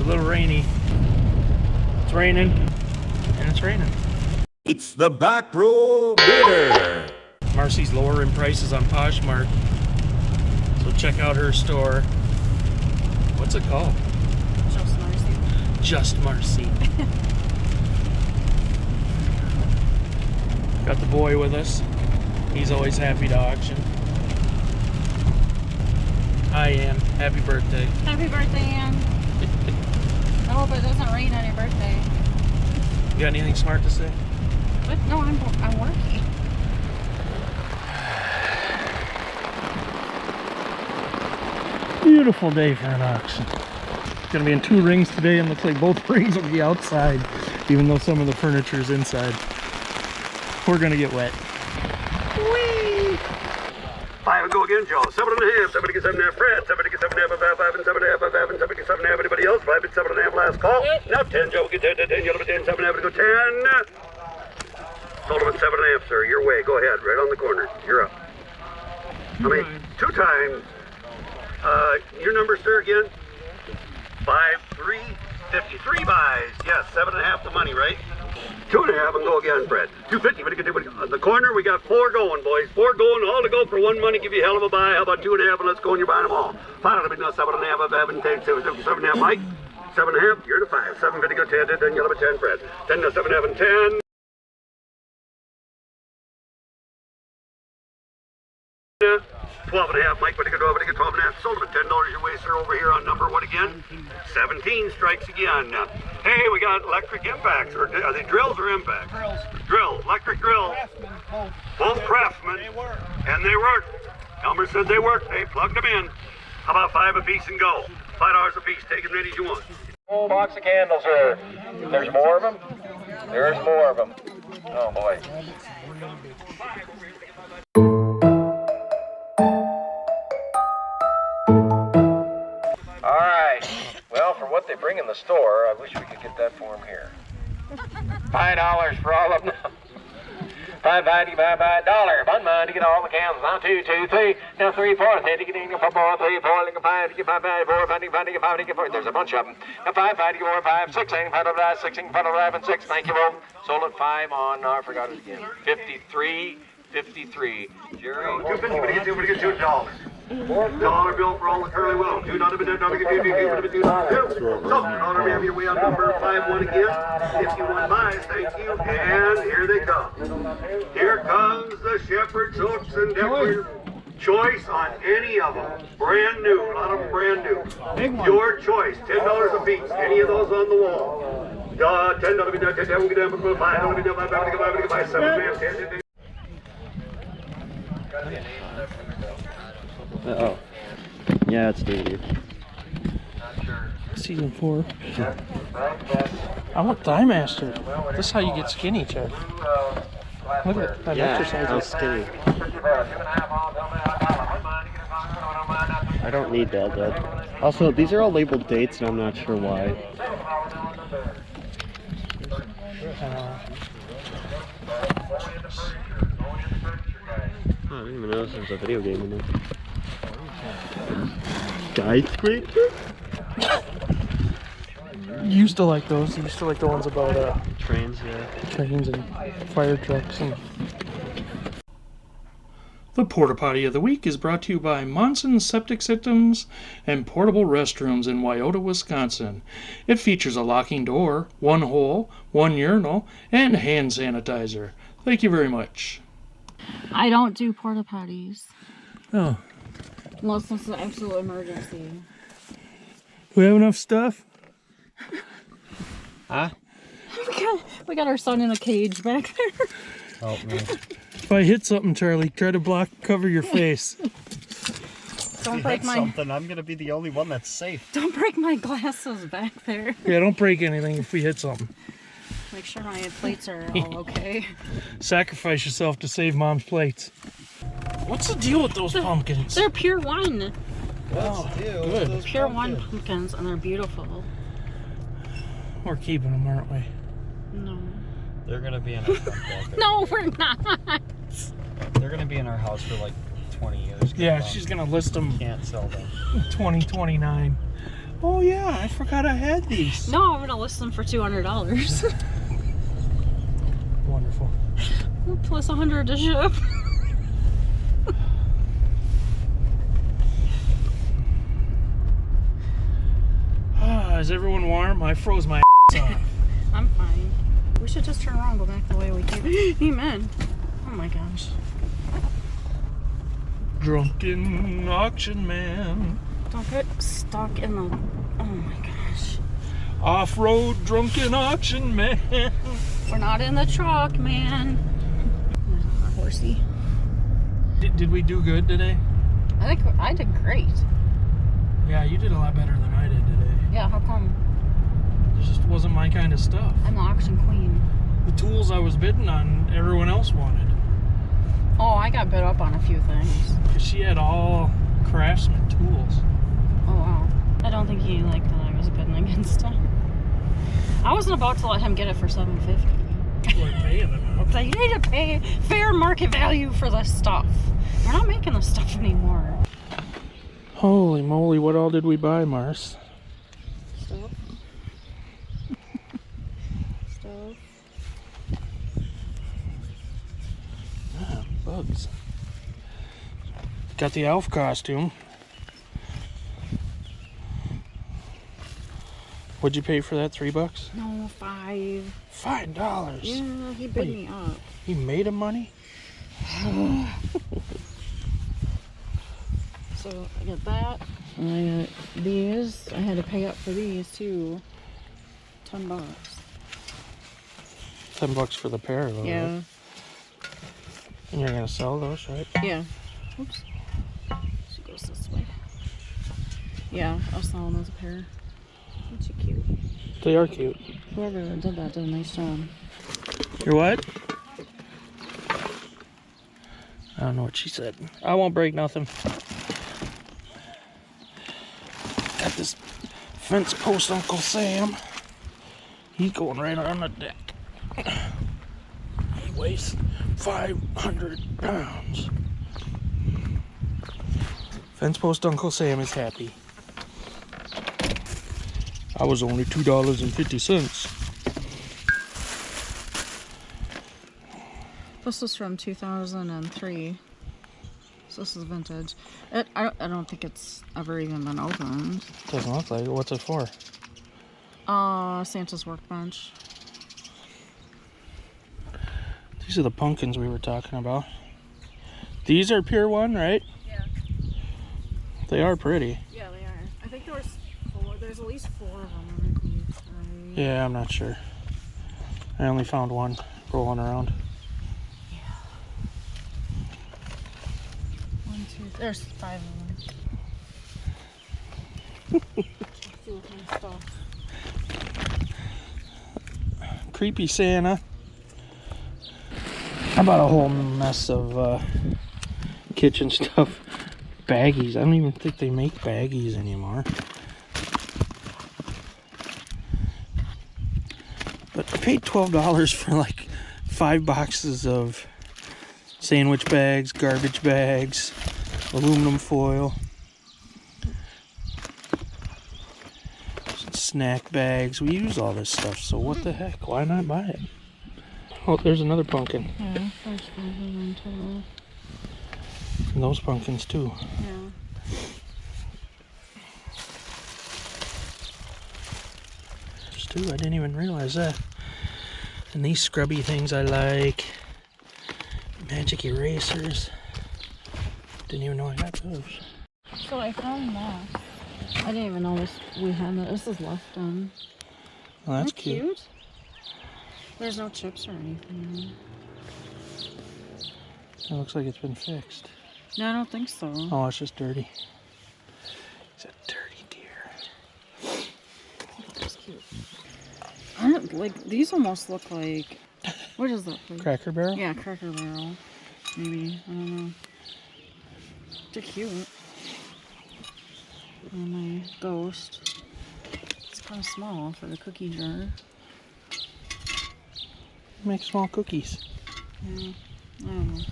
little rainy. It's raining, and it's raining. It's the back row bidder. Marcy's lowering prices on Poshmark, so check out her store. What's it called? Just Marcy. Just Marcy. Got the boy with us. He's always happy to auction. I am. Happy birthday. Happy birthday, Ann. I hope it doesn't rain on your birthday. You got anything smart to say? What? No, I'm working. Beautiful day for an auction. It's gonna be in 2 rings today, and looks like both rings will be outside, even though some of the furniture is inside. We're gonna get wet. Whee! 5 and go again, Joe. 7.5. Somebody get 7.5. Fred. Somebody get 7.5. 5 and 7.5. 5 and somebody get 7.5. Anybody else? 5 and 7.5. Last call. Now 10, Joe. Get 10. 10. Yellow 10. 7.5 to go 10. Sold him at 7.5, sir. Your way. Go ahead. Right on the corner. You're up. I mean, 2 times. Your number, sir, again? 5, 3, 53 buys. Yes, 7.5 the money, right? 2.5 and go again, Fred. 250. On the corner, we got 4 going, boys. 4 going, all to go for 1 money. Give you a hell of a buy. How about 2.5 and let's go and you're buying them all. Final bid now 7.5. 5 and 10. 7.5, Mike. 7.5. You're to 5. 750 go 10. 10 yellow 10, Fred. 10 now 7.5 and 10. 12.5, Mike, but you get 12.5. Sold him at $10 your way, sir, over here on number what again? 17 strikes again. Hey, we got electric impacts, or are they drills or impacts? Drill, electric drill. Both Craftsman. And they work. Elmer said they work. They plugged them in. How about 5 apiece and go? $5 a piece. Take as many as you want. Full box of candles, sir. There's more of them? There's more of them. Oh, boy. For what they bring in the store, I wish we could get that for them here. $5 for all of them. $5.90, $5, $1 money to get all the cans. Now 2, 2, 3, now 3, 4, 3, to get in, 4, 3, 4, 5, to get 5, 4, 5, to get 5, to get 4. There's a bunch of them. Now 5, 5, to get 4, 5, 6, 8, 5, 6, 5, 11, 6. Thank you, Will. Sold at 5 on, I forgot it again. 53. Jerry. 250, but you get $2. $1 bill for all the curly will. $2 $2. So, $1 have your way on number 5-1 again. 51 buys, thank you. And here they come. Here comes the Shepherd's Oaks and Denver choice on any of them. Brand new, a lot of them brand new. Your choice, $10 a piece. Any of those on the wall. $10 $10, $5 $7, 10. Oh. Yeah, it's Stevie. Season 4. I want Thigh Master. This is how you get skinny, Chad. Look at that exercise. How skinny. I don't need that, Dad. Also, these are all labeled dates, and I'm not sure why. I didn't even notice there's a video game in there. Skyscraper? You used to like those. You used to like the ones about trains, yeah. Trains and fire trucks. And the Porta Potty of the Week is brought to you by Monson Septic Systems and Portable Restrooms in Wyoto, Wisconsin. It features a locking door, 1 hole, 1 urinal, and hand sanitizer. Thank you very much. I don't do porta potties. Oh. Unless it's an absolute emergency. We have enough stuff? Huh? We got our son in a cage back there. Oh, man. If I hit something, Charlie, try to cover your face. Don't break my... something, I'm gonna be the only one that's safe. Don't break my glasses back there. Yeah, don't break anything if we hit something. Make sure my plates are all okay. Sacrifice yourself to save Mom's plates. What's the deal with those pumpkins? They're pure one. Oh, good. Pure one pumpkins, and they're beautiful. We're keeping them, aren't we? No. They're gonna be in our front back there. No, we're not. They're gonna be in our house for like 20 years. Yeah, she's gonna list them. Can't sell them. 2029. Oh yeah, I forgot I had these. No, I'm gonna list them for $200. Wonderful. Plus 100 to ship. Is everyone warm? I froze my ass off. I'm fine. We should just turn around and go back the way we came. Amen. Oh my gosh. Drunken auction man. Don't get stuck in the... Oh my gosh. Off-road drunken auction man. We're not in the truck, man. There's our horsey. Did we do good today? I think I did great. Yeah, you did a lot better than I did today. Yeah, how come? It just wasn't my kind of stuff. I'm the auction queen. The tools I was bidding on, everyone else wanted. Oh, I got bid up on a few things. Because she had all Craftsman tools. Oh, wow. I don't think he liked that I was bidding against him. I wasn't about to let him get it for $750. We're paying them up. So you need to pay fair market value for this stuff. We're not making this stuff anymore. Holy moly, what all did we buy, Mars? Stuff. Stuff. Ah, bugs. Got the elf costume. What'd you pay for that? $3? No, $5. $5? Yeah, he bid me up. He made him money? So I got that. And I got these. I had to pay up for these too. $10. $10 for the pair, though. Yeah. Right? And you're gonna sell those, right? Yeah. Oops. She goes this way. Yeah, I was selling those a pair. Aren't you cute? They are cute. Whoever did that did a nice job. You're what? I don't know what she said. I won't break nothing. Got this fence post Uncle Sam. He's going right on the deck. He weighs 500 pounds. Fence post Uncle Sam is happy. I was only $2.50. This is from 2003. So this is vintage. I don't think it's ever even been opened. Doesn't look like it. What's it for? Santa's workbench. These are the pumpkins we were talking about. These are pure one, right? Yeah. They are pretty. Yeah, they are. I think there's at least 4 of them. Yeah, I'm not sure. I only found one rolling around. Yeah. 1, 2, there's 5 of them. See what kind of stuff. Creepy Santa. I bought a whole mess of kitchen stuff. Baggies. I don't even think they make baggies anymore. But I paid $12 for like 5 boxes of sandwich bags, garbage bags, aluminum foil, snack bags. We use all this stuff, so what the heck? Why not buy it? Oh, there's another pumpkin. Yeah, there's 5 of them total. And those pumpkins too. Yeah. There's 2. I didn't even realize that. And these scrubby things I like. Magic erasers. Didn't even know I got those. So I found that. I didn't even know we had that. This is left on. Well, that's Isn't that cute. There's no chips or anything. It looks like it's been fixed. No, I don't think so. Oh, it's just dirty. It's a dirty deer. That's cute. I don't like these. Almost look like, what is that thing? Cracker Barrel? Yeah, Cracker Barrel. Maybe, I don't know. They're cute. And my ghost. It's kind of small for the cookie jar. Make small cookies. Yeah, I don't know.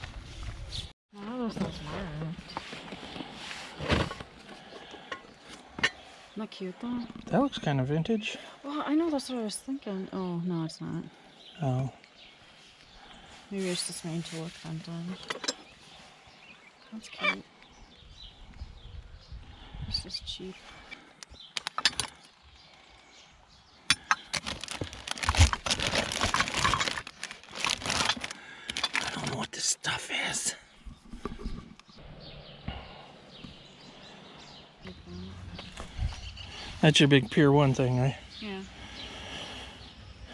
Wow, those things worked. that cute though? That looks kind of vintage. Well, I know that's what I was thinking. Oh, no, it's not. Oh. Maybe it's just made to look vintage. That's cute. This is cheap. I don't know what this stuff is. That's your big Pier 1 thing, right? Yeah.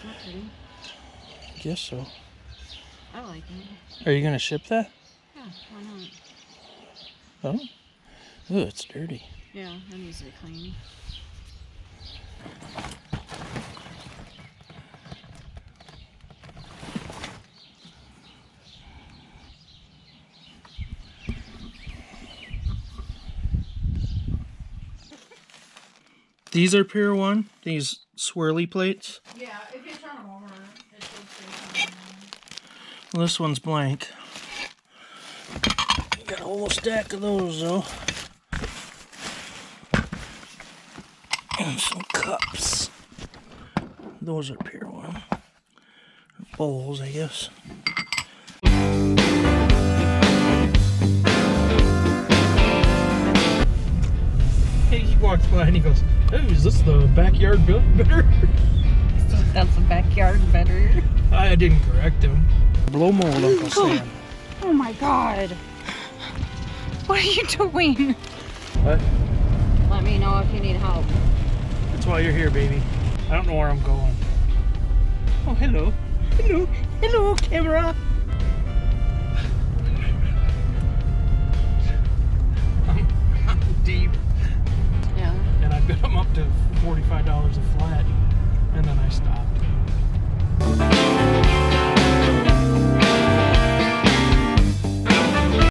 Not pretty. I guess so. I like it. Are you gonna ship that? Yeah, why not? Oh. Ooh, it's dirty. Yeah, that needs to be clean. These are Pier 1, these swirly plates. Yeah, if you turn them over, it should say Well, this one's blank. Got a whole stack of those though. And some cups. Those are Pier 1. Bowls, I guess. He walks by and he goes, "Oh, is this the backyard bidder?" That's a backyard better. I didn't correct him. Blow mold, Uncle Sam. Oh my god. What are you doing? What? Let me know if you need help. That's why you're here, baby. I don't know where I'm going. Oh, hello. Hello. Hello, camera. I'm deep. Yeah. And I bet I'm up to